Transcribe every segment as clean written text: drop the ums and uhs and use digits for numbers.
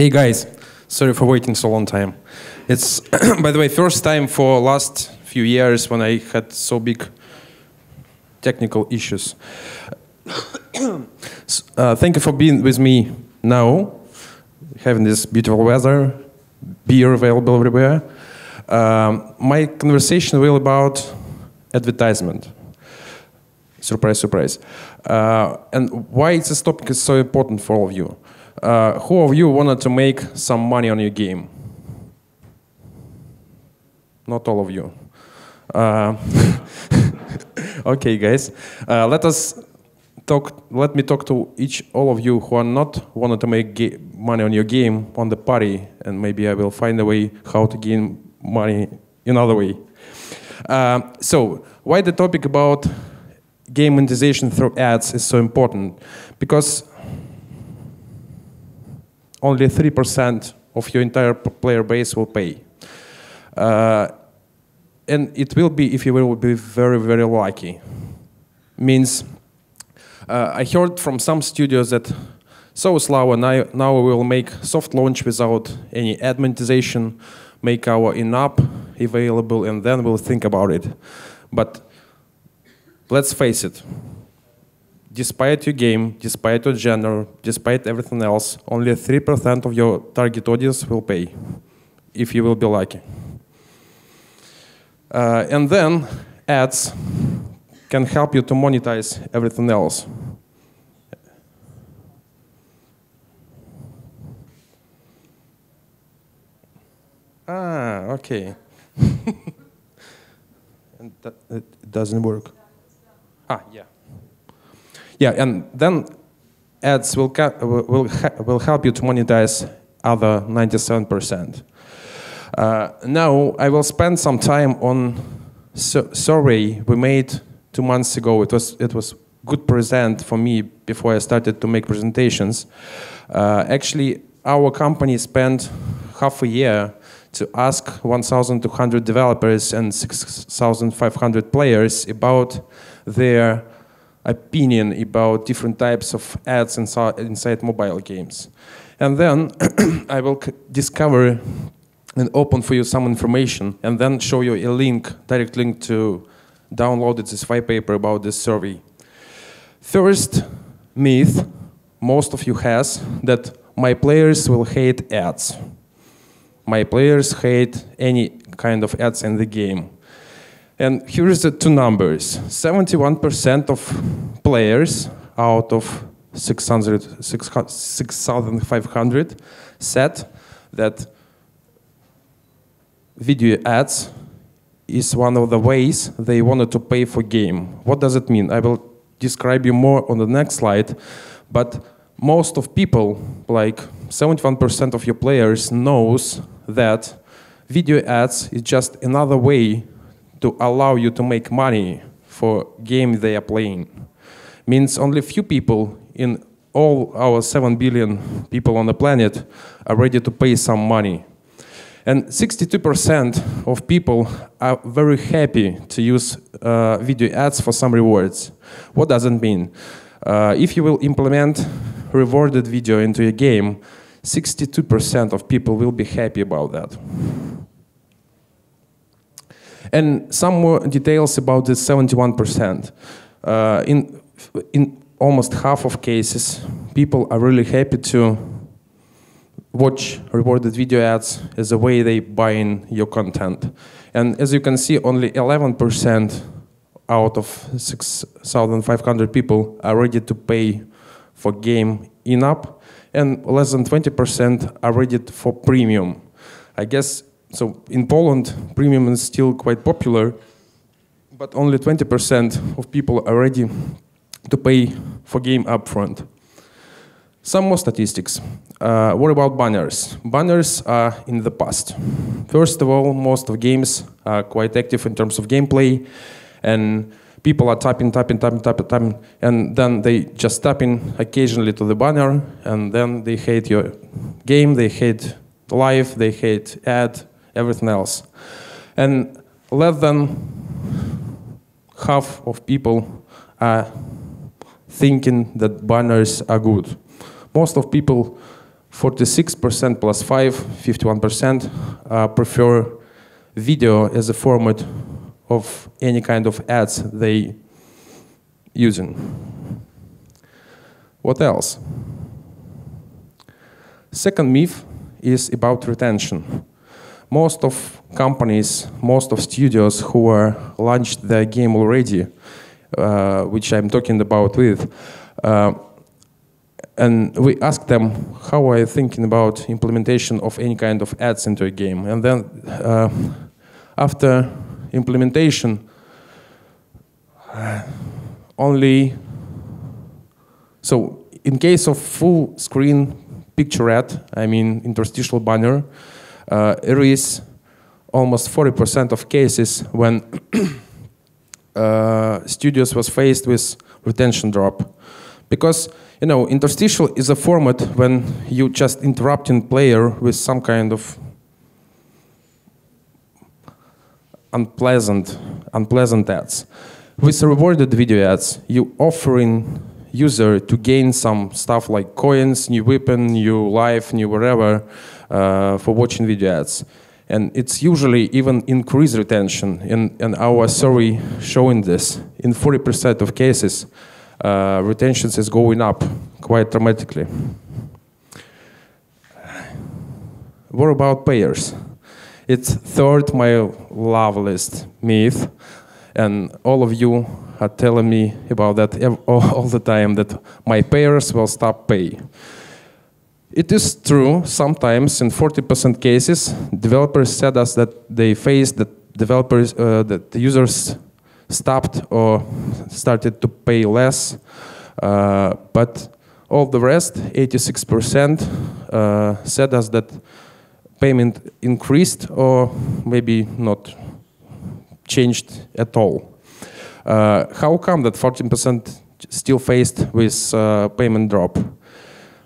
Hey guys, sorry for waiting so long time. It's, by the way, first time for last few years when I had so big technical issues. Thank you for being with me now, having this beautiful weather, beer available everywhere. My conversation will about advertisement. Surprise, surprise. And why this topic is so important for all of you. Who of you wanted to make some money on your game? Not all of you. Okay, guys. Let me talk to all of you who are not wanted to make money on your game on the party, and maybe I will find a way how to gain money another way. So, why the topic about game monetization through ads is so important? Because only 3% of your entire player base will pay. And it will be if you will be very, very lucky. Means, I heard from some studios that, so Slava, now we will make soft launch without any ad monetization, make our in-app available, and then we'll think about it. But let's face it. Despite your game, despite your genre, despite everything else, only 3% of your target audience will pay, if you will be lucky. And then ads can help you to monetize everything else. Okay. And it doesn't work. Yeah. Yeah, and then ads will help you to monetize other 97%. Now I will spend some time on survey we made 2 months ago. It was good present for me before I started to make presentations. Actually, our company spent half a year to ask 1,200 developers and 6,500 players about their opinion about different types of ads inside mobile games. And then I will discover and open for you some information and then show you a direct link to download this white paper about this survey. First myth most of you has that my players will hate ads. My players hate any kind of ads in the game. And here's the two numbers. 71% of players out of 6,500 said that video ads is one of the ways they wanted to pay for game. What does it mean? I will describe you more on the next slide, but most of people, like 71% of your players, knows that video ads is just another way to allow you to make money for game they are playing. Means only few people in all our 7 billion people on the planet are ready to pay some money. And 62% of people are very happy to use video ads for some rewards. What does it mean? If you will implement rewarded video into your game, 62% of people will be happy about that. And some more details about this 71%. In almost half of cases, people are really happy to watch rewarded video ads as a way they buy in your content. And as you can see, only 11% out of 6,500 people are ready to pay for game in-app, and less than 20% are ready for premium. I guess, so in Poland, premium is still quite popular, but only 20% of people are ready to pay for game upfront. Some more statistics. What about banners? Banners are in the past. First of all, most of games are quite active in terms of gameplay, and people are tapping, and then they just tap in occasionally to the banner, and then they hate your game, they hate live, they hate ad, everything else. And less than half of people are thinking that banners are good. Most of people 46% plus 5, 51% prefer video as a format of any kind of ads they using. What else? Second myth is about retention. Most of companies, most of studios who are launched their game already, which I'm talking about with, and we ask them how are you thinking about implementation of any kind of ads into a game. And then after implementation, so in case of full screen picture ad, I mean interstitial banner, there is almost 40% of cases when studios was faced with retention drop. Because, you know, interstitial is a format when you just interrupting player with some kind of unpleasant ads. With rewarded video ads, you offering user to gain some stuff like coins, new weapon, new life, new whatever for watching video ads. And it's usually even increase retention. And our survey showing this. In 40% of cases, retention is going up quite dramatically. What about payers? It's third my loveliest myth, and all of you are telling me about that all the time, that my payers will stop pay. It is true, sometimes in 40% cases, developers said us that they faced that that the users stopped or started to pay less, but all the rest, 86%, said us that payment increased or maybe not changed at all. How come that 14% still faced with payment drop?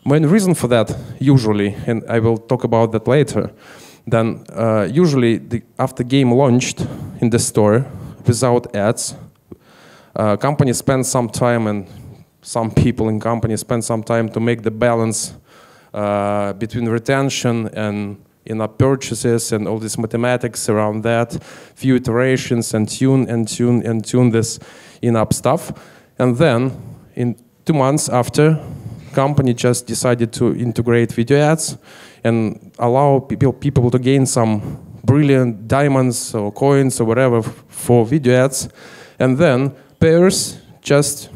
Main reason for that, usually, and I will talk about that later, then usually after game launched in the store without ads, company spend some time, and some people in company spend some time to make the balance between retention and in-app purchases and all this mathematics around that, few iterations and tune this in-app stuff. And then in 2 months after, company just decided to integrate video ads and allow people to gain some brilliant diamonds or coins or whatever for video ads. And then payers just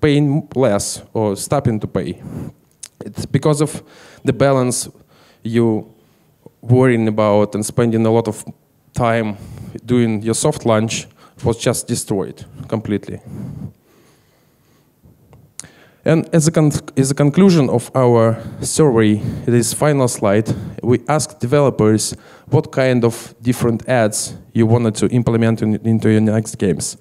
paying less or stopping to pay. It's because of the balance you worrying about and spending a lot of time doing your soft launch was just destroyed completely. And as a conclusion of our survey, this final slide, we asked developers what kind of different ads you wanted to implement into your next games.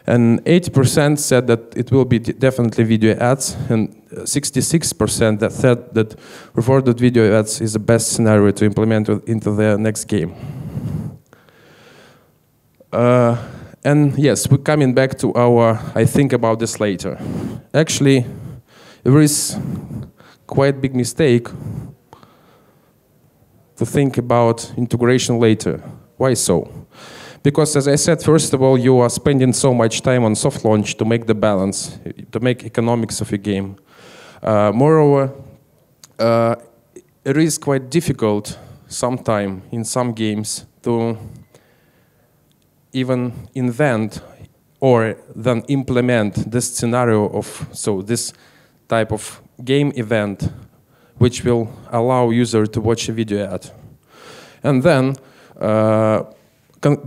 And 80% said that it will be definitely video ads, and 66% that said that rewarded video ads is the best scenario to implement into their next game. And yes, we're coming back to our I think about this later. Actually, there is quite big mistake to think about integration later. Why so? Because, as I said, first of all, you are spending so much time on soft launch to make the balance, to make economics of your game. Moreover, it is quite difficult sometimes in some games to even invent or then implement this scenario of this type of game event which will allow user to watch a video ad. And then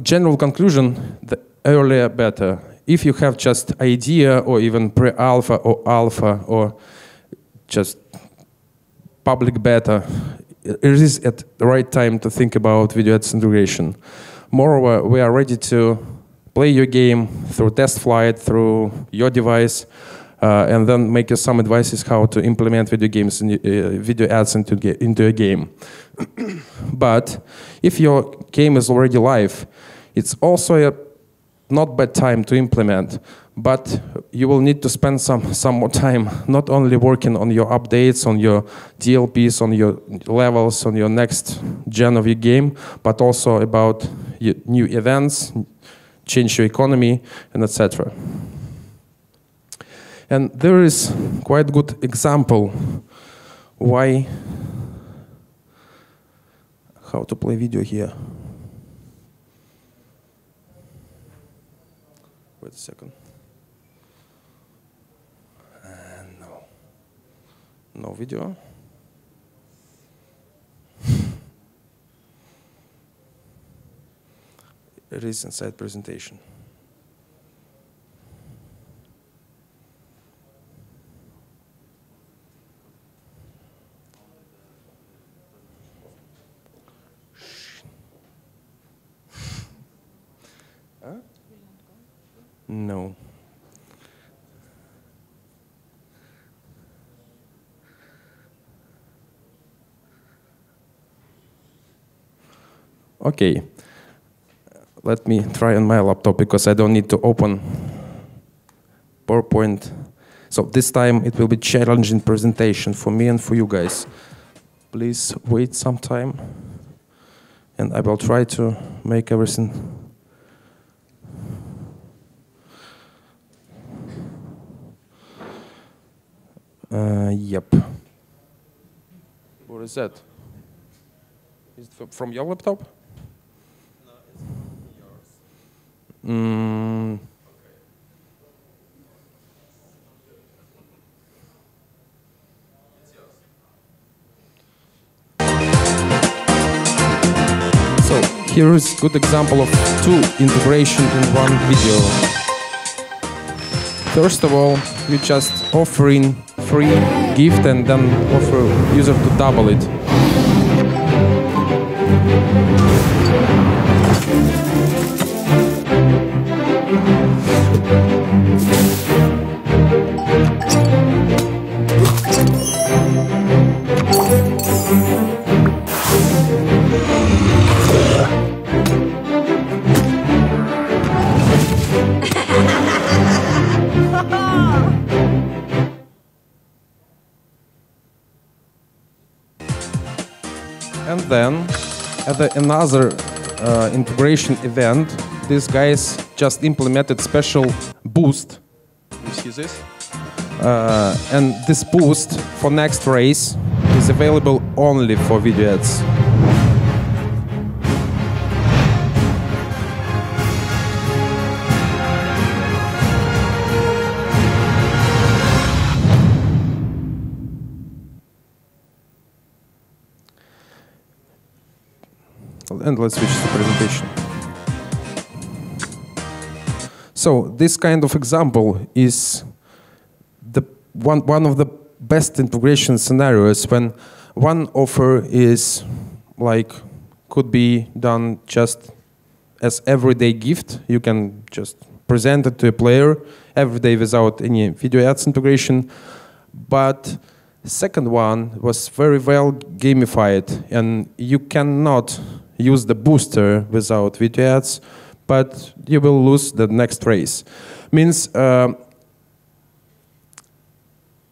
general conclusion, the earlier better. If you have just idea or even pre-alpha or alpha or just public beta, it is at the right time to think about video ads integration. Moreover, we are ready to play your game through test flight, through your device, and then make you some advices how to implement video ads into a game. But if your game is already live, it's also not bad time to implement, but you will need to spend some more time not only working on your updates, on your DLPs, on your levels, on your next gen of your game, but also about new events, change your economy, and etc. And there is quite good example how to play video here. Wait a second. No video. It is inside presentation. Huh? No. Okay, let me try on my laptop because I don't need to open PowerPoint. So this time it will be challenging presentation for me and for you guys. Please wait some time and I will try to make everything. Yep. What is that? Is it from your laptop? Mm. So here is a good example of two integration in one video. First of all, you just offering free gift and then offer user to double it. And then, at another integration event, these guys just implemented special boost. You see this? And this boost for next race is available only for video ads. And let's switch to presentation. So this kind of example is the one of the best integration scenarios when one offer is like could be done just as everyday gift. You can just present it to a player every day without any video ads integration. But second one was very well gamified, and you cannot use the booster without video ads, but you will lose the next race. Means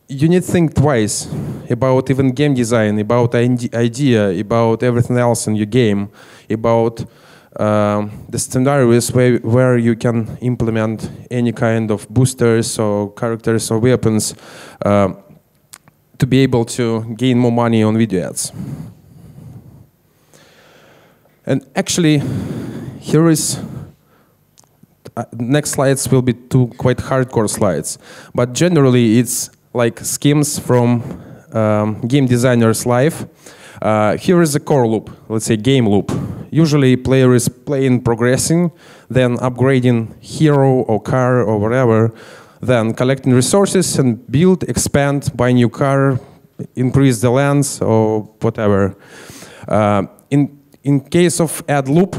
you need to think twice about even game design, about idea, about everything else in your game, about the scenarios where you can implement any kind of boosters or characters or weapons to be able to gain more money on video ads. And actually, here is, next slides will be two quite hardcore slides. But generally, it's like schemes from game designer's life. Here is a core loop, let's say game loop. Usually, player is playing, progressing, then upgrading hero or car or whatever, then collecting resources and build, expand, buy new car, increase the lands or whatever. In case of ad loop,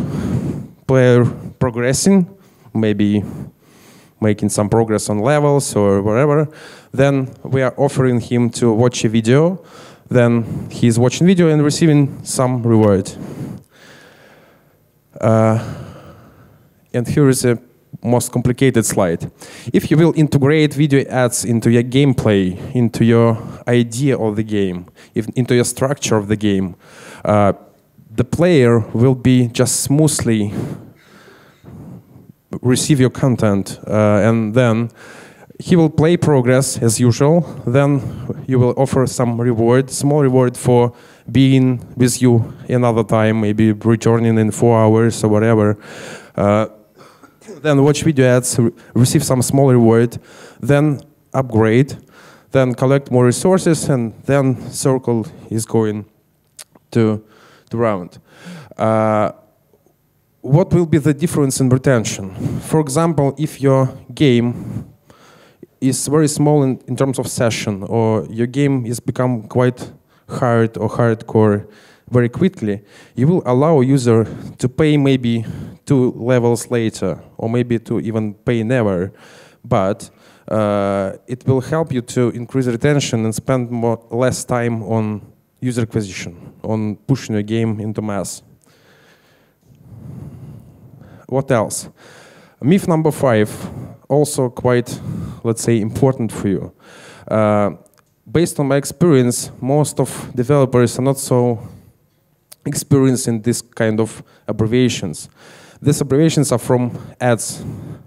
player progressing, maybe making some progress on levels or whatever, then we are offering him to watch a video, then he's watching video and receiving some reward. And here is a most complicated slide. If you will integrate video ads into your gameplay, into your idea of the game, into your structure of the game, the player will be just smoothly receive your content, and then he will play progress as usual. Then you will offer some reward, small reward for being with you another time, maybe returning in 4 hours or whatever. Then watch video ads, receive some small reward, then upgrade, then collect more resources, and then circle is going to round. What will be the difference in retention? For example, if your game is very small in terms of session, or your game is become quite hard or hardcore very quickly, you will allow a user to pay maybe 2 levels later, or maybe to even pay never. But it will help you to increase retention and spend less time on user acquisition, on pushing your game into mass. What else? Myth number 5, also quite, let's say, important for you. Based on my experience, most of developers are not so experienced in this kind of abbreviations. These abbreviations are from ads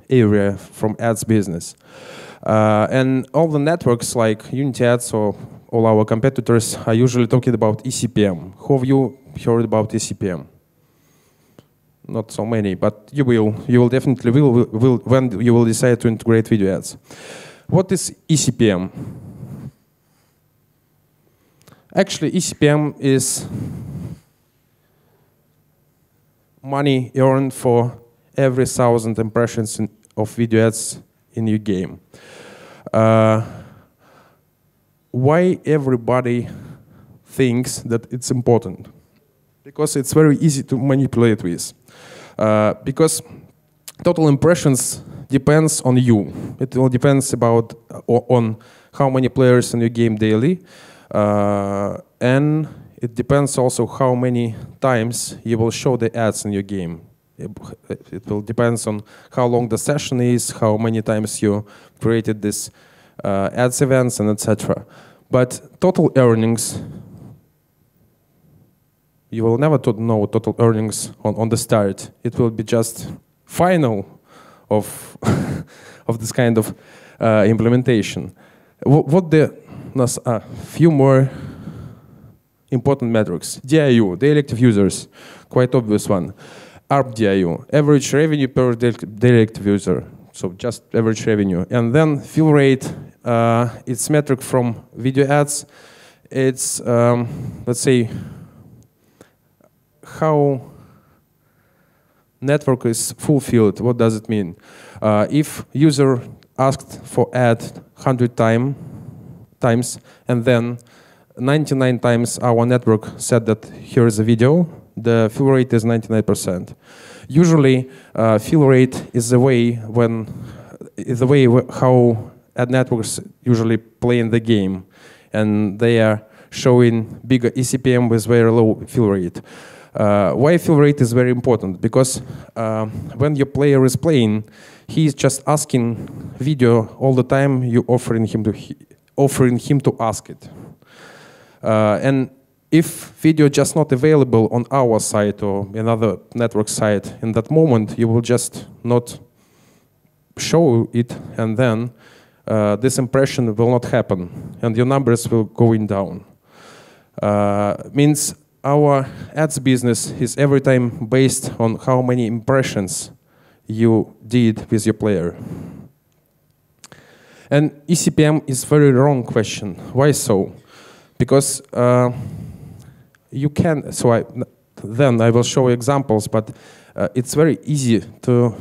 area, from ads business. And all the networks like Unity Ads or all our competitors are usually talking about eCPM. Who of you heard about eCPM? Not so many, but you will. You will definitely will when you will decide to integrate video ads. What is eCPM? Actually, eCPM is money earned for every 1,000 impressions of video ads in your game. Why everybody thinks that it's important? Because it's very easy to manipulate with. Because total impressions depends on you. It all depends on how many players in your game daily, and it depends also how many times you will show the ads in your game. It will depend on how long the session is, how many times you created this ads events, and etc. But total earnings, you will never know total earnings on the start. It will be just final of of this kind of implementation. What the few more important metrics. DIU, daily active users, quite obvious one. ARP DIU, average revenue per daily active user, so just average revenue. And then fill rate, it's metric from video ads. It's, let's say, how network is fulfilled. What does it mean? If user asked for ad 100 times, and then 99 times our network said that here is a video, the fill rate is 99%. Usually, fill rate is the way how ad networks usually play in the game, and they are showing bigger eCPM with very low fill rate. Why fill rate is very important? Because when your player is playing, he is just asking video all the time. You offering him to ask it. And if video just not available on our site or another network site in that moment, you will just not show it, and then this impression will not happen, and your numbers will going down. Means our ads business is every time based on how many impressions you did with your player. And eCPM is very wrong question. Why so? Because you can, then I will show examples, but it's very easy to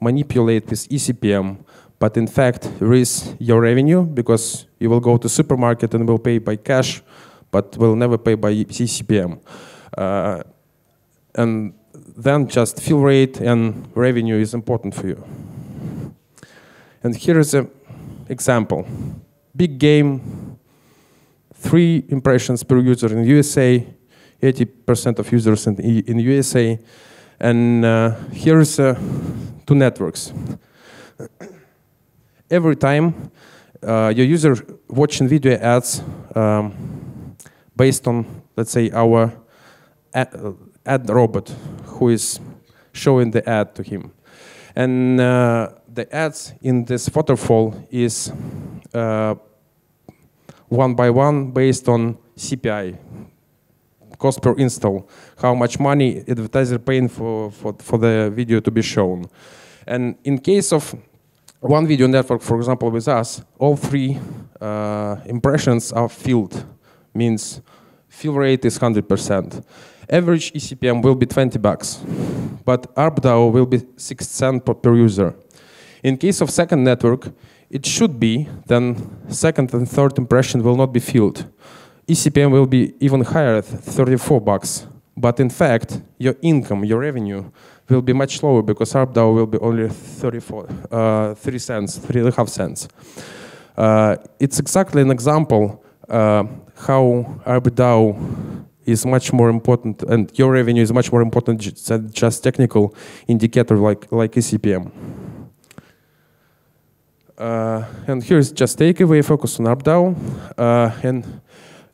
manipulate with eCPM, but in fact raise your revenue, because you will go to supermarket and will pay by cash, but will never pay by eCPM. And then just fill rate and revenue is important for you. And here is an example. Big game, 3 impressions per user in USA, 80% of users in USA. And here is two networks. Every time your user watching video ads based on, let's say, our ad robot who is showing the ad to him. And the ads in this waterfall is one by one based on CPI, cost per install, how much money advertiser paying for the video to be shown. And in case of one video network, for example, with us, all three impressions are filled, means fill rate is 100%. Average eCPM will be $20, but ARPDAU will be 6 cents per user. In case of second network, it should be, then second and third impression will not be filled. eCPM will be even higher at $34, but in fact, your income, your revenue, will be much lower because ARPDAU will be only 3 cents, 3.5 cents. It's exactly an example how ARPDAU is much more important, and your revenue is much more important than just technical indicator like eCPM. And here's just takeaway, focus on ARPDAU. And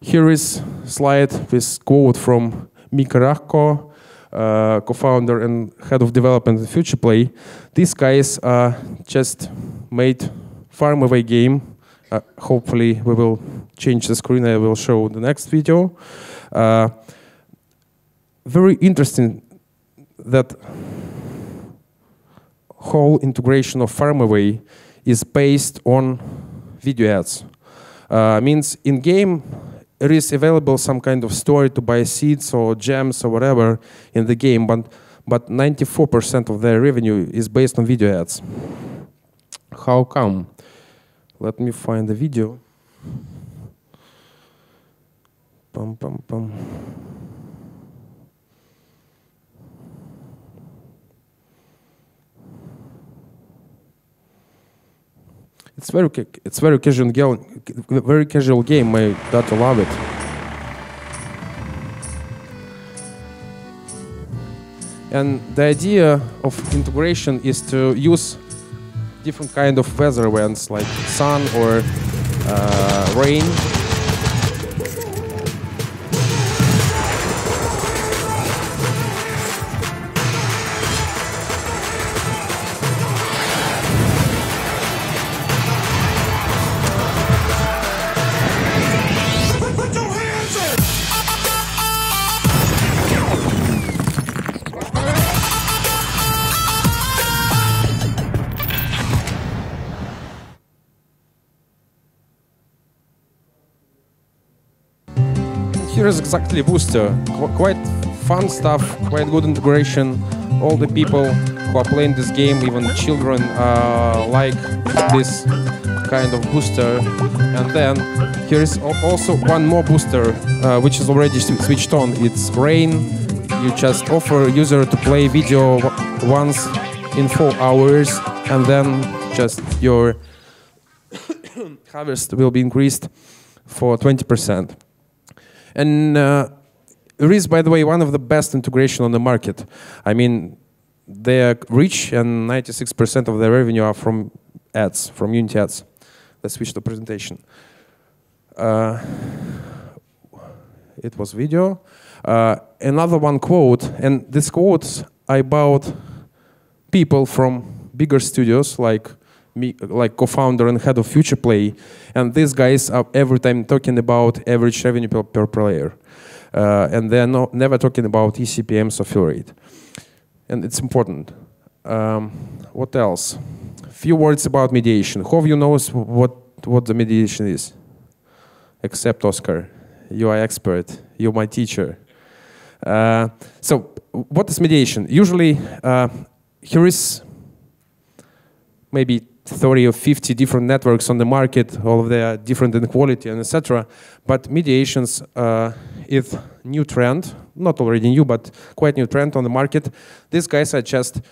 here is slide with quote from Mika Rahko, co-founder and head of development at FuturePlay. These guys just made farm away game. Hopefully we will change the screen. I will show the next video. Very interesting that whole integration of farm away is based on video ads. Means in game it is available some kind of story to buy seeds or gems or whatever in the game, but 94% of their revenue is based on video ads. How come? Let me find the video. Pum, pum, pum. It's very casual game. My daughter love it. And the idea of integration is to use different kind of weather events like sun or rain. Here is exactly booster. Quite fun stuff, quite good integration. All the people who are playing this game, even children, like this kind of booster. And then here is also one more booster, which is already switched on. It's rain. You just offer user to play video once in 4 hours, and then just your harvest will be increased for 20%. And it is, by the way, one of the best integration on the market. I mean, they are rich, and 96% of their revenue are from ads, from Unity ads. Let's switch to presentation. It was video. Another one quote, and these quotes are about people from bigger studios like me, like co-founder and head of FuturePlay, and these guys are every time talking about average revenue per player, and they're never talking about eCPMs or fill rate, and it's important. What else? Few words about mediation. Who of you knows what the mediation is? Except Oscar, you are expert. You're my teacher. So, what is mediation? Usually, here is maybe 30 or 50 different networks on the market, all of them are different in quality and etc. But mediations is new trend, not already new, but quite new trend on the market. These guys are just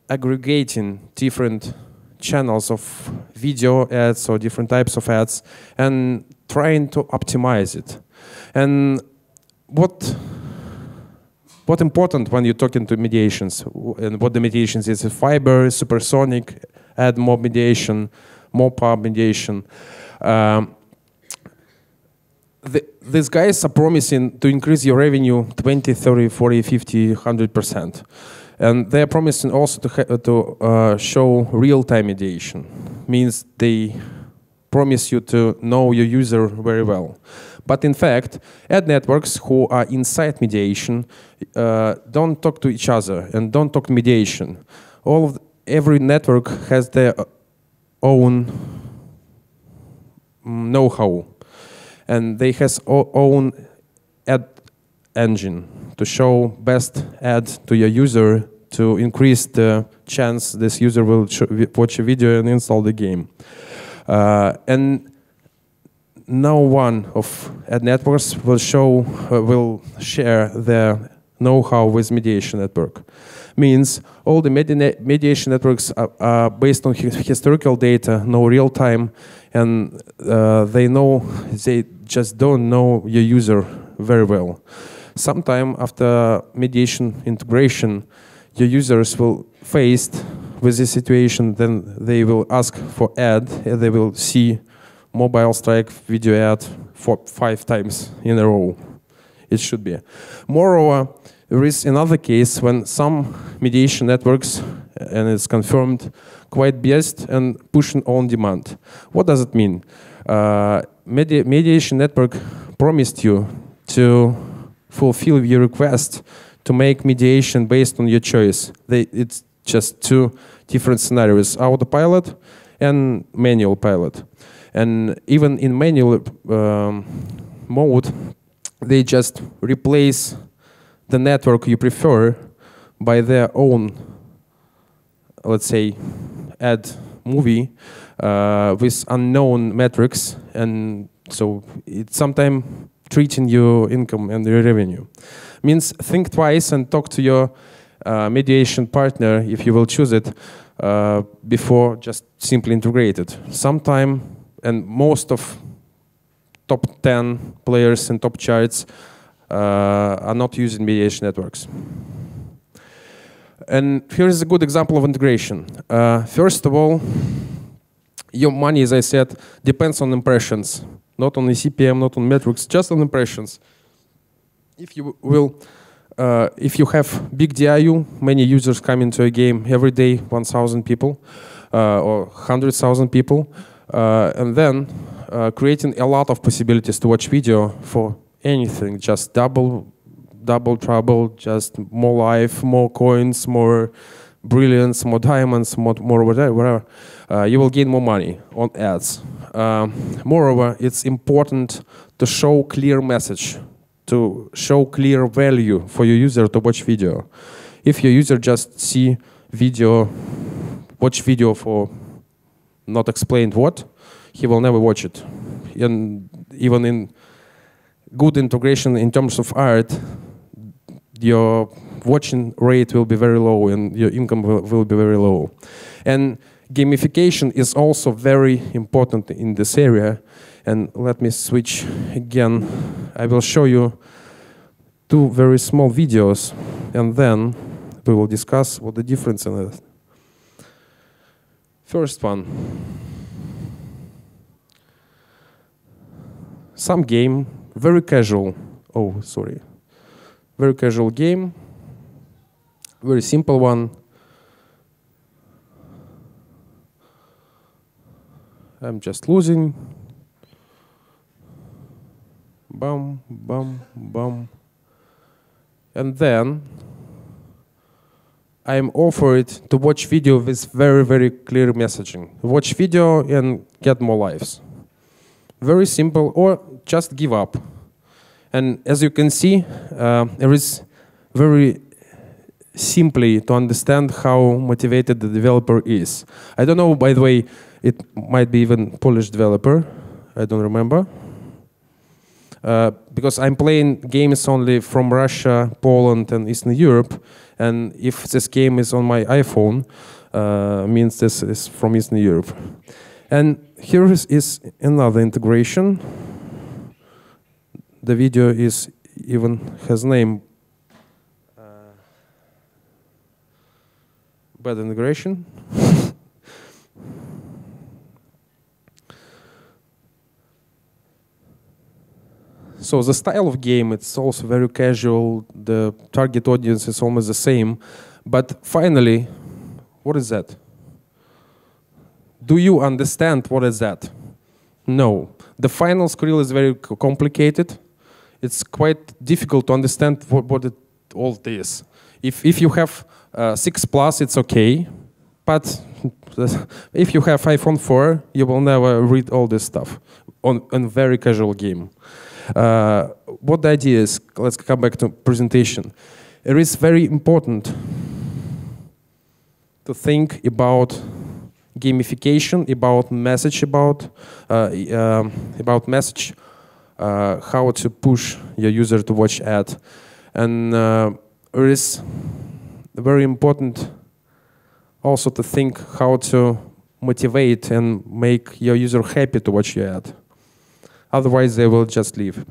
aggregating different channels of video ads or different types of ads and trying to optimize it. And what what important when you're talking to mediations, and what the mediations is: fiber, supersonic, add mob mediation, mopub mediation. These guys are promising to increase your revenue 20, 30, 40, 50, 100%. And they're promising also to show real-time mediation. Means they promise you to know your user very well. But in fact, ad networks who are inside mediation don't talk to each other and don't talk mediation. Every network has their own know-how. And they has own ad engine to show best ad to your user to increase the chance this user will watch a video and install the game. And no one of ad networks will share their know-how with mediation network. Means all the mediation networks are based on historical data, no real time, and they just don't know your user very well. Sometime after mediation integration, your users will faced with this situation, then they will ask for ad, and they will see mobile strike video ad 5 times in a row. It should be. Moreover, there is another case when some mediation networks, and it's confirmed, quite biased and pushing on demand. What does it mean? Mediation network promised you to fulfill your request to make mediation based on your choice. It's just 2 different scenarios: autopilot and manual pilot. And even in manual mode, they just replace the network you prefer by their own, let's say, ad movie with unknown metrics, and so it's sometimes treating your income and your revenue. Means think twice and talk to your mediation partner, if you will choose it, before just simply integrate it. Sometime, and most of top 10 players in top charts are not using mediation networks. And here is a good example of integration. First of all, your money, as I said, depends on impressions, not on the CPM, not on metrics, just on impressions. If you have big DIU, many users come into a game every day, 1,000 people or 100,000 people, and then creating a lot of possibilities to watch video for anything, just double, trouble, just more life, more coins, more brilliance, more diamonds, more whatever, you will gain more money on ads. Moreover, it's important to show clear message, to show clear value for your user to watch video. If your user just see video, watch video for not explained what, he will never watch it. And even in good integration in terms of art, your watching rate will be very low and your income will be very low. And gamification is also very important in this area. And let me switch again. I will show you 2 very small videos, and then we will discuss what the difference in it. First one. Some game, very casual. Oh, sorry. Very casual game. Very simple one. I'm just losing. Bum, bum, bum. And then I'm offered to watch video with very, very clear messaging. Watch video and get more lives. Very simple, or just give up. And as you can see, there is very simply to understand how motivated the developer is. I don't know, by the way, it might be even Polish developer. I don't remember. Because I'm playing games only from Russia, Poland, and Eastern Europe. And if this game is on my iPhone, means this is from Eastern Europe. And here is another integration. The video is even has name bad integration. So the style of game, it's also very casual. The target audience is almost the same. But finally, what is that? Do you understand what is that? No. The final scroll is very complicated. It's quite difficult to understand what it all is. If you have 6+, it's okay. But if you have iPhone 4, you will never read all this stuff on a very casual game. What the idea is, let's come back to presentation. It is very important to think about gamification, about message, how to push your user to watch ad. And it is very important also to think how to motivate and make your user happy to watch your ad. Otherwise, they will just leave.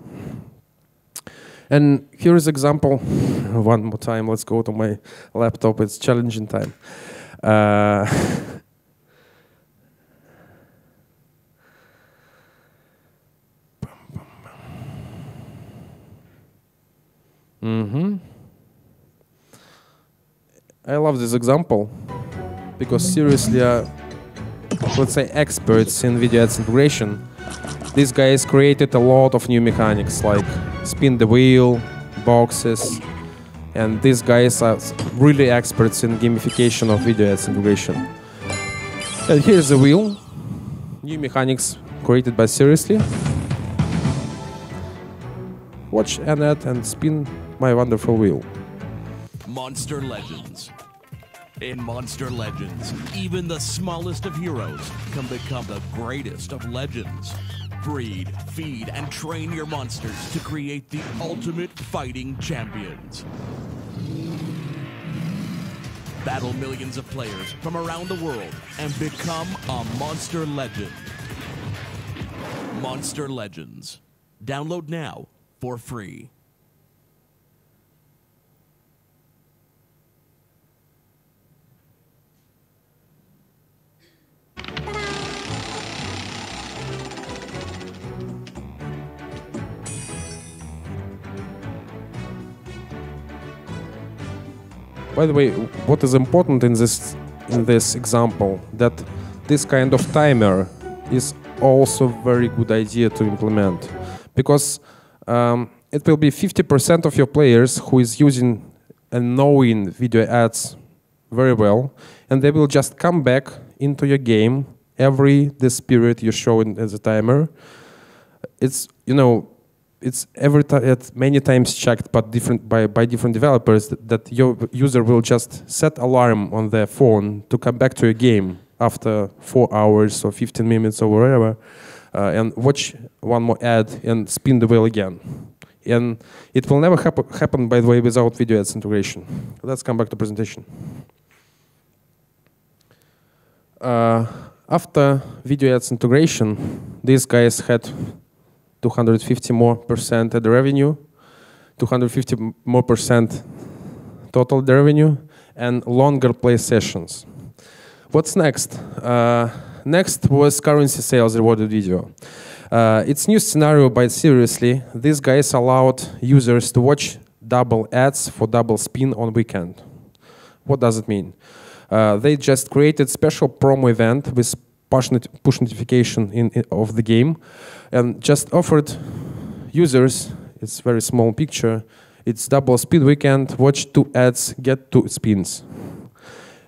And here is example. One more time, let's go to my laptop. It's challenging time. I love this example because seriously, let's say experts in video ads integration. These guys created a lot of new mechanics like spin the wheel, boxes, and these guys are really experts in gamification of video ads integration. And here's the wheel, new mechanics created by Seriously. Watch an ad and spin my wonderful wheel. Monster Legends. In Monster Legends, even the smallest of heroes can become the greatest of legends. Breed, feed, and train your monsters to create the ultimate fighting champions. Battle millions of players from around the world and become a Monster Legend. Monster Legends. Download now for free. By the way, what is important in this example, that this kind of timer is also a very good idea to implement, because it will be 50% of your players who is using and knowing video ads very well, and they will just come back into your game this period you show as a timer. It's it's many times checked, but by different developers that your user will just set alarm on their phone to come back to your game after 4 hours or 15 minutes or whatever, and watch one more ad and spin the wheel again. And it will never happen, by the way, without video ads integration. Let's come back to presentation. After video ads integration, these guys had 250% more at the revenue, 250% more total the revenue, and longer play sessions. What's next? Next was currency sales rewarded video. It's new scenario, but seriously, these guys allowed users to watch double ads for double spin on weekend. What does it mean? They just created special promo event with push notification of the game, and just offered users, it's very small picture, it's double speed weekend, watch 2 ads, get 2 spins.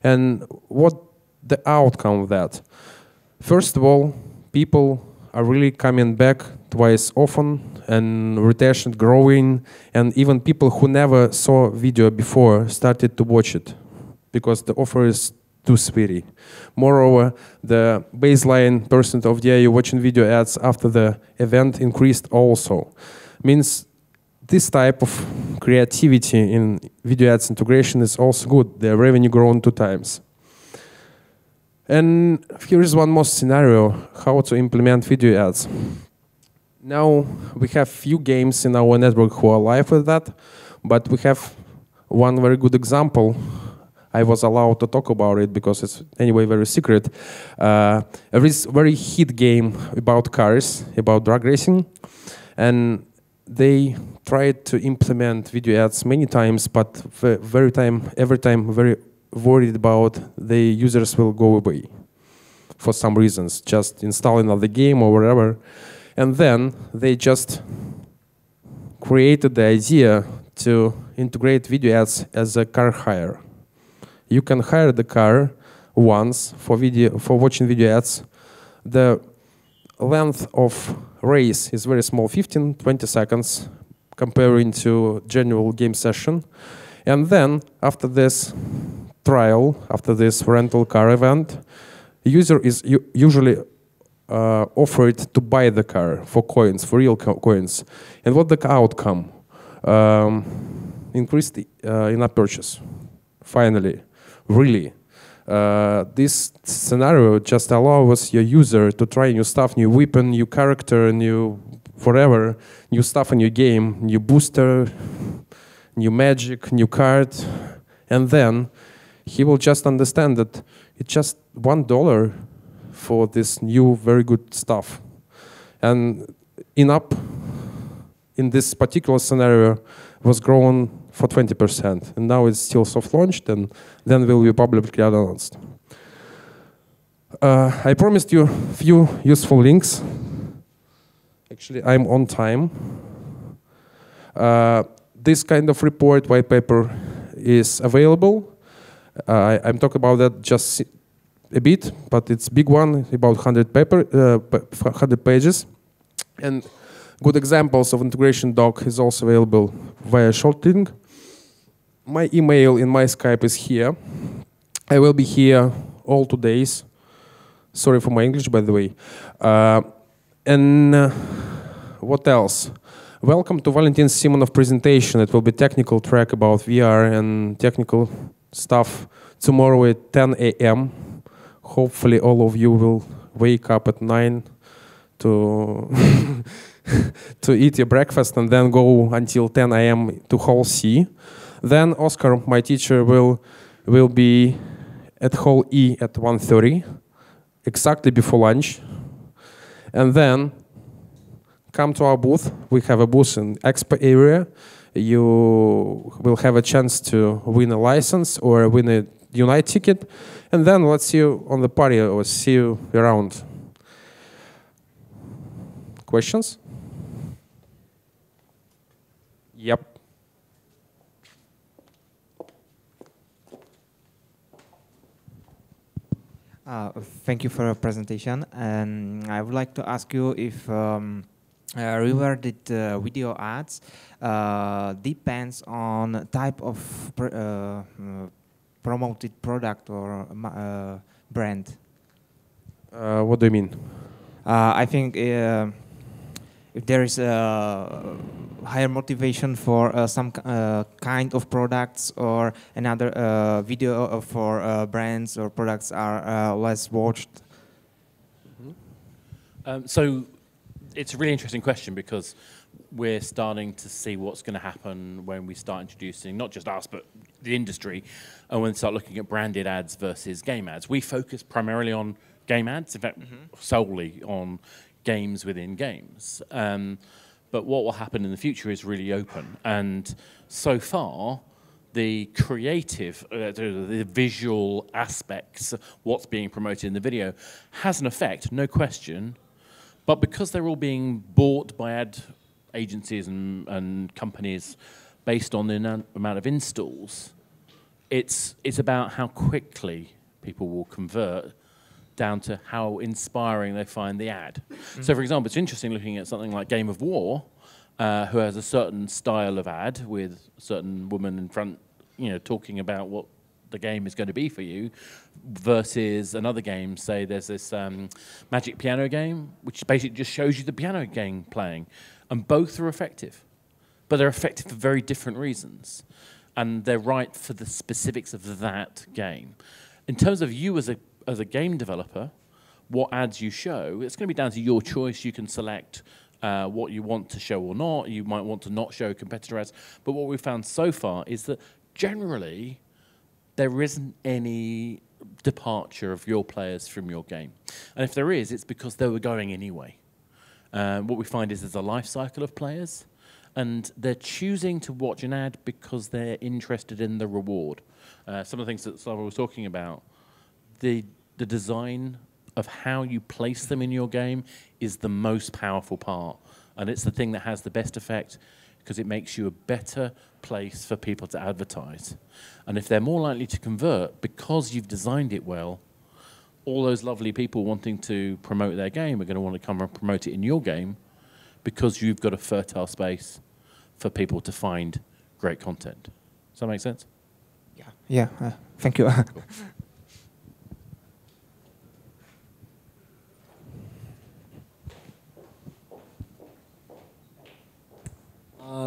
And what the outcome of that? First of all, people are really coming back twice often, and retention growing, and even people who never saw video before started to watch it, because the offer is too sweetie. Moreover, the baseline percent of DAU watching video ads after the event increased also. Means this type of creativity in video ads integration is also good. The revenue grown 2 times. And here is one more scenario, how to implement video ads. Now we have few games in our network who are live with that, but we have one very good example. I was allowed to talk about it because it's anyway very secret. There is very hit game about cars, about drag racing, and they tried to implement video ads many times, but every time very worried about the users will go away for some reasons, just install another game or whatever. And then they just created the idea to integrate video ads as a car hire. You can hire the car once for watching video ads. The length of race is very small, 15-20 seconds, comparing to general game session. And then after this trial, after this rental car event, user is usually offered to buy the car for coins, for real coins. And what the outcome? Increased in-app purchase. Finally, really. This scenario just allows your user to try new stuff, new weapon, new character, new whatever, new stuff in your game, new booster, new magic, new card, and then he will just understand that it's just $1 for this new very good stuff. And in-app, in this particular scenario, was grown for 20%, and now it's still soft launched, and then will be publicly announced. I promised you a few useful links. Actually, I'm on time. This kind of report, white paper, is available. I'm talking about that just a bit, but it's a big one, about 100 pages. And good examples of integration doc is also available via short link. My email in my Skype is here. I will be here all 2 days. Sorry for my English, by the way. And what else? Welcome to Valentin Simonov presentation. It will be technical track about VR and technical stuff tomorrow at 10 a.m. Hopefully all of you will wake up at 9 to to eat your breakfast and then go until 10 a.m. to Hall C. Then Oscar, my teacher, will be at Hall E at 1:30, exactly before lunch. And then come to our booth. We have a booth in expo area. You will have a chance to win a license or win a Unite ticket. And then let's see you on the party or see you around. Questions? Yep. Thank you for your presentation. And I would like to ask you if rewarded video ads depends on type of promoted product or brand. What do you mean? I think if there is a higher motivation for some kind of products or another video for brands or products are less watched. So it's a really interesting question because we're starting to see what's going to happen when we start introducing, not just us, but the industry, and when we start looking at branded ads versus game ads. We focus primarily on game ads, in fact, solely on games within games. But what will happen in the future is really open. And so far, the creative, the visual aspects, what's being promoted in the video, has an effect, no question. But because they're all being bought by ad agencies and companies based on the amount of installs, it's about how quickly people will convert down to how inspiring they find the ad. So for example, it's interesting looking at something like Game of War, who has a certain style of ad with a certain woman in front, talking about what the game is going to be for you, versus another game, say there's this Magic piano game, which basically just shows you the piano game playing. And both are effective. But they're effective for very different reasons. And they're right for the specifics of that game. In terms of you as a game developer, what ads you show, it's going to be down to your choice. You can select what you want to show or not. You might want to not show competitor ads. But what we've found so far is that generally, there isn't any departure of your players from your game. And if there is, it's because they were going anyway. What we find is there's a life cycle of players, and they're choosing to watch an ad because they're interested in the reward. Some of the things that Slava was talking about, the design of how you place them in your game is the most powerful part. And it's the thing that has the best effect because it makes you a better place for people to advertise. And if they're more likely to convert because you've designed it well, all those lovely people wanting to promote their game are going to want to come and promote it in your game because you've got a fertile space for people to find great content. Does that make sense? Yeah, thank you.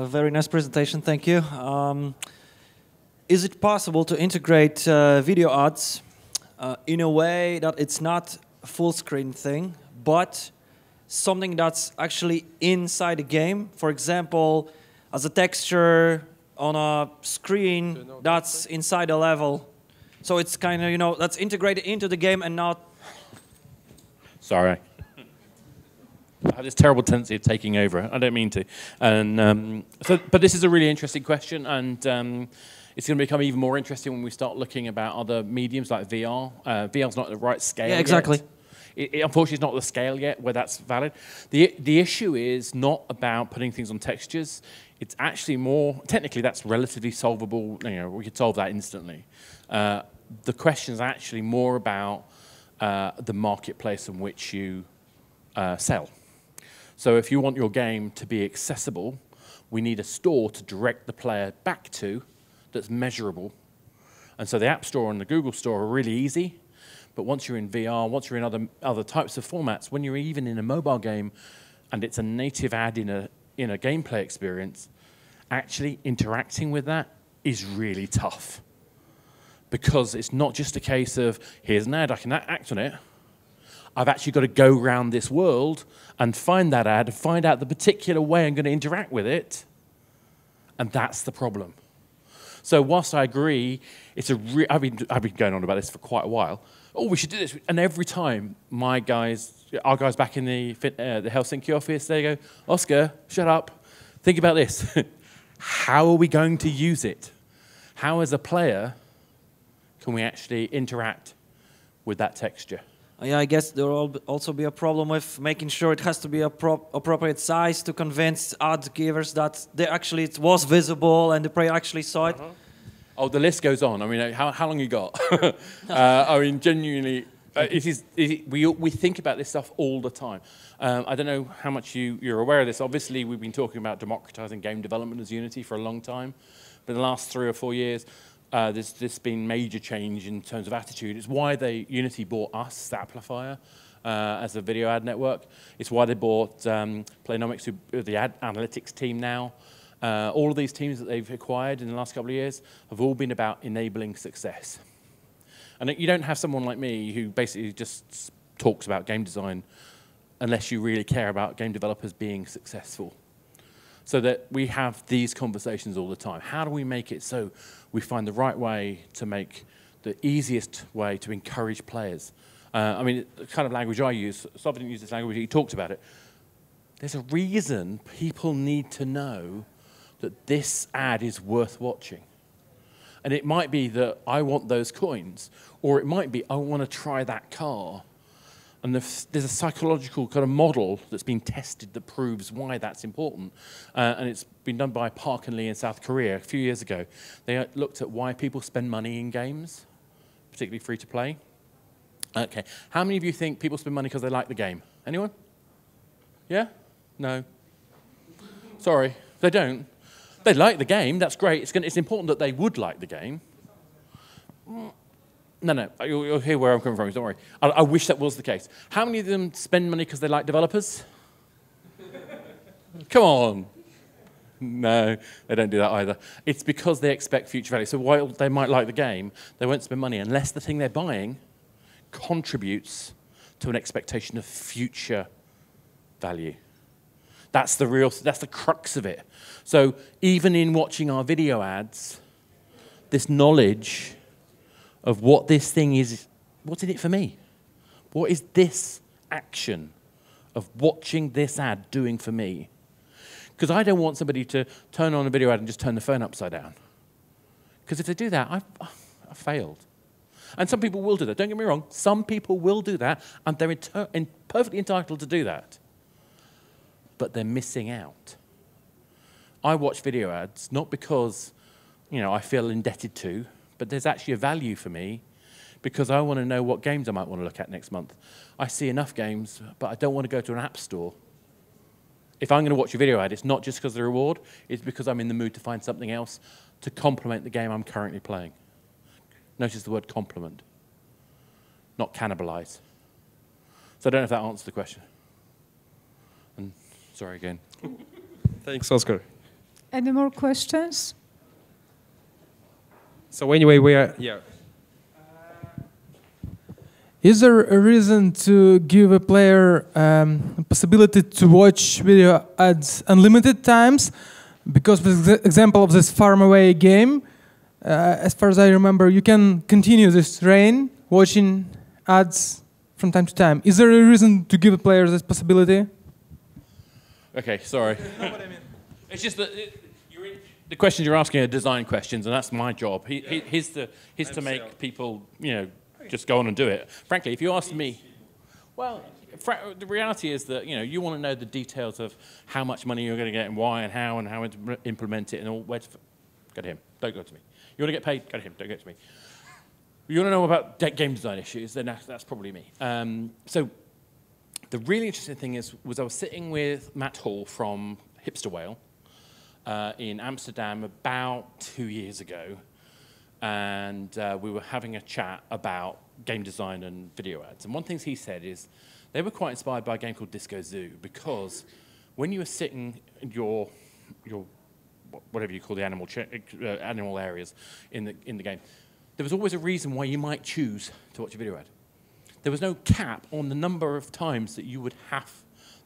Very nice presentation, thank you. Is it possible to integrate video ads in a way that it's not a full screen thing, but something that's actually inside the game? For example, as a texture on a screen that's inside a level. So it's kind of, you know, that's integrated into the game and not... Sorry. I have this terrible tendency of taking over. I don't mean to. And but this is a really interesting question, and it's going to become even more interesting when we start looking about other mediums like VR. VR's not at the right scale Yeah, exactly. yet. Unfortunately, it's not the scale yet where that's valid. The issue is not about putting things on textures. It's actually more, technically that's relatively solvable. You know, we could solve that instantly. The question is actually more about the marketplace in which you sell. So if you want your game to be accessible, we need a store to direct the player back to that's measurable. And so the App Store and the Google Store are really easy. But once you're in VR, once you're in other types of formats, when you're even in a mobile game and it's a native ad in a gameplay experience, actually interacting with that is really tough. Because it's not just a case of, here's an ad, I can act on it. I've actually got to go around this world and find that ad, find out the particular way I'm going to interact with it, and that's the problem. So whilst I agree, I've been going on about this for quite a while. Oh, we should do this, and every time our guys back in the Helsinki office, they go, Oscar, shut up, think about this. How are we going to use it? How, as a player, can we actually interact with that texture? Yeah, I guess there will also be a problem with making sure it has to be appropriate size to convince ad givers that it was visible and the player actually saw it. Oh, the list goes on. I mean, how long you got? I mean, genuinely, we think about this stuff all the time. I don't know how much you're aware of this. Obviously, we've been talking about democratizing game development as Unity for a long time. But in the last 3 or 4 years, there's been major change in terms of attitude. It's why Unity bought us, the Amplifier, as a video ad network. It's why they bought Playnomics, the ad analytics team now. All of these teams that they've acquired in the last couple of years have all been about enabling success. And you don't have someone like me who basically just talks about game design unless you really care about game developers being successful. So that we have these conversations all the time. How do we make it so we find the right way to make the easiest way to encourage players? I mean, the kind of language I use, Slava didn't use this language, he talked about it. There's a reason people need to know that this ad is worth watching. And it might be that I want those coins, or it might be I want to try that car. And there's a psychological kind of model that's been tested that proves why that's important. And it's been done by Park and Lee in South Korea a few years ago. They looked at why people spend money in games, particularly free to play. Okay, how many of you think people spend money because they like the game? Anyone? Yeah? No? Sorry, they don't. They like the game, that's great. It's important that they would like the game. No, you'll hear where I'm coming from, don't worry. I wish that was the case. How many of them spend money because they like developers? Come on. No, they don't do that either. It's because they expect future value. So while they might like the game, they won't spend money unless the thing they're buying contributes to an expectation of future value. That's the crux of it. So even in watching our video ads, this knowledge of what this thing is, what's in it for me? What is this action of watching this ad doing for me? Because I don't want somebody to turn on a video ad and just turn the phone upside down. Because if they do that, I've failed. And some people will do that. Don't get me wrong. Some people will do that, and they're perfectly entitled to do that. But they're missing out. I watch video ads not because, I feel indebted to, but there's actually a value for me because I want to know what games I might want to look at next month. I see enough games, but I don't want to go to an app store. If I'm going to watch a video ad, it's not just because of the reward, it's because I'm in the mood to find something else to complement the game I'm currently playing. Notice the word complement, not cannibalize. So I don't know if that answers the question. And sorry again. Thanks, Oscar. Any more questions? So anyway, we are, Is there a reason to give a player a possibility to watch video ads unlimited times? Because for the example of this Farm Away game, as far as I remember, you can continue this train watching ads from time to time. Is there a reason to give a player this possibility? Okay, sorry. You know what I mean? It's just that the questions you're asking are design questions, and that's my job. He's to make people, just go on and do it. Frankly, if you asked me, well, the reality is that you want to know the details of how much money you're going to get and why and how to implement it and all. Where to go to him? Don't go to me. You want to get paid? Go to him. Don't go to me. You want to know about game design issues? Then that's probably me. So the really interesting thing was I was sitting with Matt Hall from Hipster Whale in Amsterdam about 2 years ago. And we were having a chat about game design and video ads. And one thing he said is they were quite inspired by a game called Disco Zoo because when you were sitting in your whatever you call the animal areas in the game, there was always a reason why you might choose to watch a video ad. There was no cap on the number of times that you would have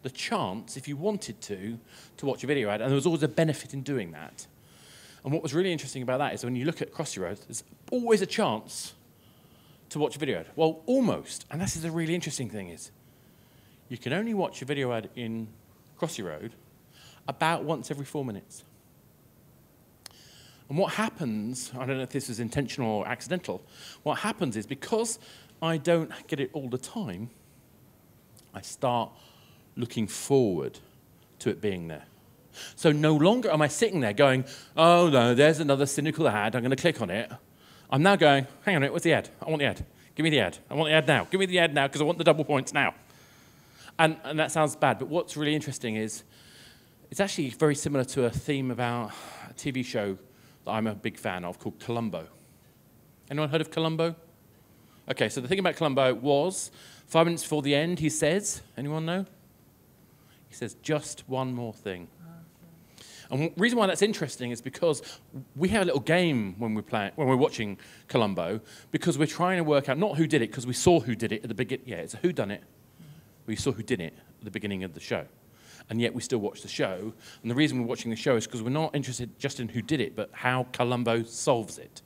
the chance, if you wanted to watch a video ad, and there was always a benefit in doing that. And what was really interesting about that is when you look at Crossy Road, there's always a chance to watch a video ad. Well, almost, and this is the really interesting thing is, you can only watch a video ad in Crossy Road about once every 4 minutes. And what happens, I don't know if this is intentional or accidental, what happens is because I don't get it all the time, I start looking forward to it being there. So no longer am I sitting there going, oh no, there's another cynical ad, I'm going to click on it. I'm now going, hang on a minute, what's the ad? I want the ad. Give me the ad. I want the ad now. Give me the ad now because I want the double points now. And that sounds bad, but what's really interesting is it's actually very similar to a theme about a TV show that I'm a big fan of called Columbo. Anyone heard of Columbo? Okay, so the thing about Columbo was 5 minutes before the end, he says, anyone know? He says, just one more thing. And the reason why that's interesting is because we have a little game when we're watching Columbo, because we're trying to work out not who did it, because we saw who did it at the beginning. Yeah, it's a whodunit. We saw who did it at the beginning of the show. And yet we still watch the show. And the reason we're watching the show is because we're not interested just in who did it, but how Columbo solves it.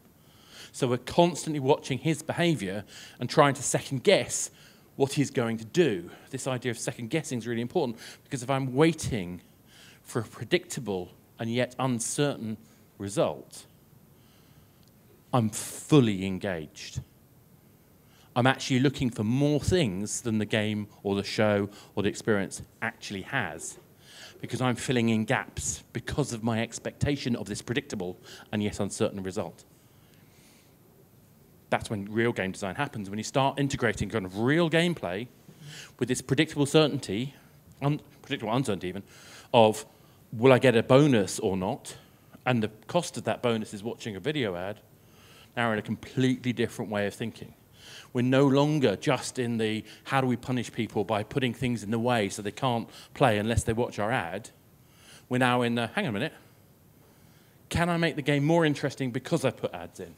So we're constantly watching his behavior and trying to second guess what he's going to do. This idea of second guessing is really important, because if I'm waiting for a predictable and yet uncertain result, I'm fully engaged. I'm actually looking for more things than the game or the show or the experience actually has, because I'm filling in gaps because of my expectation of this predictable and yet uncertain result. That's when real game design happens, when you start integrating kind of real gameplay with this predictable certainty, predictable uncertainty even, of will I get a bonus or not, and the cost of that bonus is watching a video ad. Now we're in a completely different way of thinking. We're no longer just in the how do we punish people by putting things in the way so they can't play unless they watch our ad. We're now in the, hang on a minute, can I make the game more interesting because I put ads in?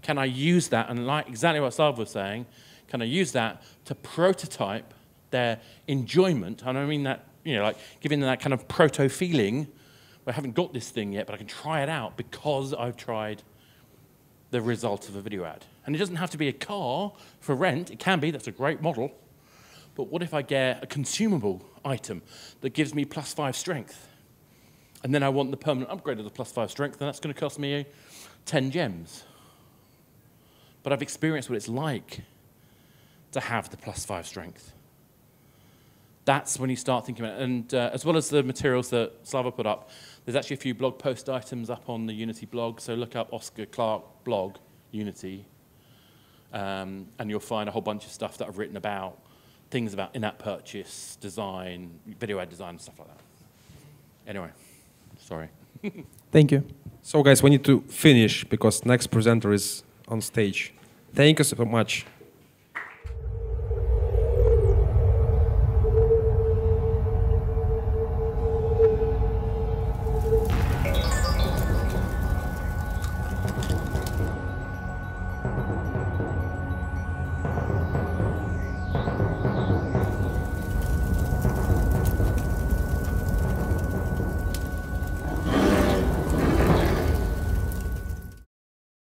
Can I use that, and like exactly what Slava was saying, can I use that to prototype their enjoyment? And I mean that, like giving them that kind of proto-feeling where I haven't got this thing yet, but I can try it out because I've tried the result of a video ad. And it doesn't have to be a car for rent. It can be. That's a great model. But what if I get a consumable item that gives me +5 strength? And then I want the permanent upgrade of the +5 strength, and that's going to cost me 10 gems. But I've experienced what it's like to have the +5 strength. That's when you start thinking about it. And as well as the materials that Slava put up, there's actually a few blog post items up on the Unity blog. So look up Oscar Clark blog, Unity, and you'll find a whole bunch of stuff that I've written about, things about in-app purchase, design, video ad design, stuff like that. Anyway, sorry. Thank you. So guys, we need to finish because next presenter is on stage. Thank you so much.